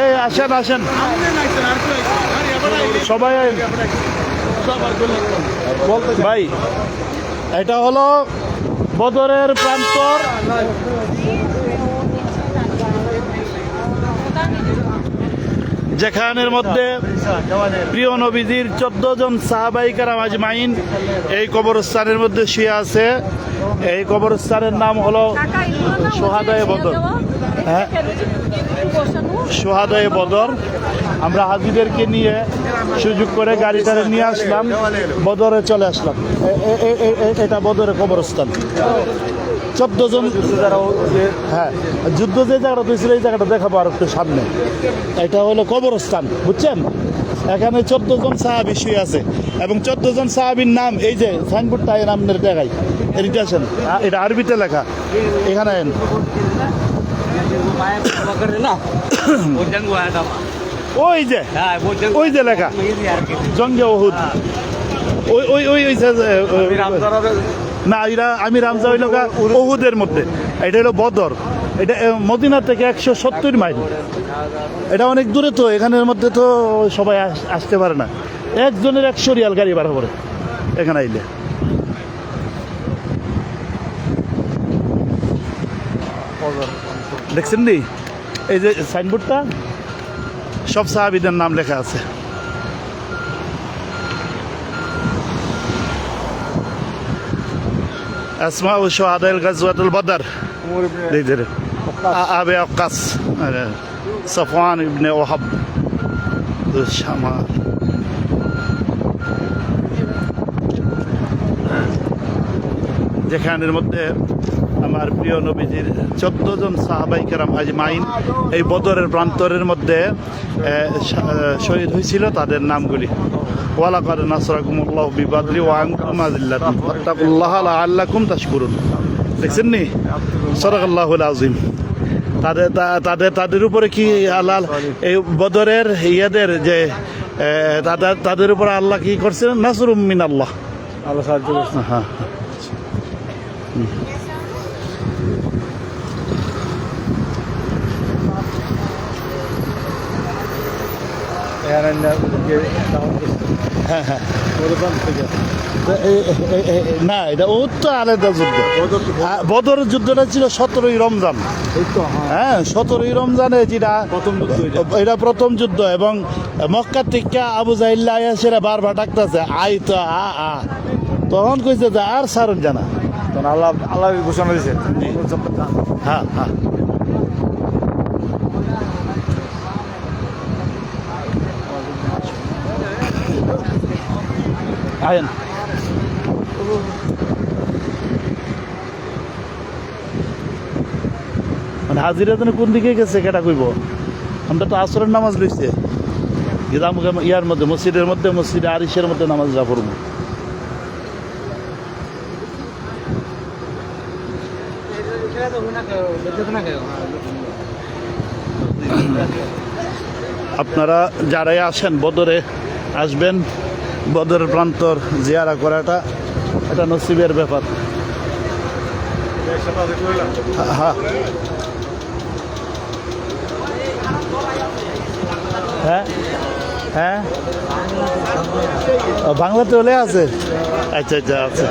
এই আসেন আসেন সবাই ভাই, এটা হলো বদরের প্রান্তর। যেখানের মধ্যে প্রিয় নবীজির 14 জন সাহাবাই কেরাম আজমাইন এই কবরস্থানের মধ্যে শুয়ে আছে। এই কবরস্থানের নাম হলো সোহাদায়ে বদর। হ্যাঁ, সোহাদায়ে বদর। আমরা হাজিদেরকে নিয়ে সুযোগ করে গাড়িটারে নিয়ে আসলাম, বদরে চলে আসলাম। এটা বদরের কবরস্থান। 14 জন, হ্যাঁ, যুদ্ধ যে জায়গাটা হয়েছিল এই জায়গাটা দেখাবো আর একটু সামনে। এটা হলো কবরস্থান, বুঝছেন? এখানে 14 জন সাহাবী শুয়ে আছে এবং 14 জন সাহাবীর নাম এই যে সাইনবোর্ডটা এই নামের দেখাই, এদিকে আসেন, এটা আরবিতে লেখা, এখানে ওই যে ওই যে লেখা জঙ্গে ওহুদ। ওই ওই ওই না, এরা আমি রামজা হইল ওহুদের মধ্যে, এটা হলো বদর। এটা মদিনা থেকে 170 মাইল। এটা অনেক দূরে, তো এখানের মধ্যে তো সবাই আসতে পারে না। একজনের 100 রিয়াল গাড়ি ভাড়া করে এখানে আইলে। দেখছেন নি এই যে সাইনবোর্ডটা, সব সাহাবীদের নাম লেখা আছে। أسماء شهداء غزوة البدر أبي وقاص صفوان بن وهب الشمال। যেখানের মধ্যে আমার প্রিয় নবীজির 14 জন সাহাবাই কেরাম আজমাইন এই বদরের প্রান্তরের মধ্যে শহীদ হয়েছিল, তাদের নামগুলি। ওয়ালাকাদ নাসরাকুমুল্লাহু বিবাদরি ওয়া আনতুম আযিল্লাতুন ফাত্তাকুল্লাহা লাআল্লাকুম তাশকুরুন। দেখছেন নি? সাদাকাল্লাহুল আযীম। তাদের উপরে কি আল্লাহ এই বদরের ইয়াদের যে তাদের উপরে আল্লাহ কি করছেন? নাসরুম মিনাল্লাহ, আল্লাহ সাহায্য করছেন। হ্যাঁ, না, এটা ও তো আলাদা যুদ্ধ। বদর যুদ্ধটা ছিল 17ই রমজান। হ্যাঁ, 17ই রমজানে যেটা এটা প্রথম যুদ্ধ। এবং মক্কা থেকে আবু জাহিল্লা সেরা বারবার ডাকতেছে আই তো তখন কইছে যে আর সারুন জানা, আল্লাহ আল্লাহ ঘোষণা দিয়েছে। হ্যাঁ হ্যাঁ, আয়েন মানে হাজিরা যেন কোন দিকে গেছে কেটা কইব। আমরা তো আসরের নামাজ লইছে ইয়ার মধ্যে, মসজিদের মধ্যে, মসজিদে আরিশের মধ্যে নামাজ যা পড়বো। আপনারা যারাই আসেন বদরে আসবেন, বদরের প্রান্তর জিয়ারা করাটা এটা নসিবের ব্যাপার। হ্যাঁ হ্যাঁ হ্যাঁ, বাংলাতে হলে আছে। আচ্ছা আচ্ছা আচ্ছা।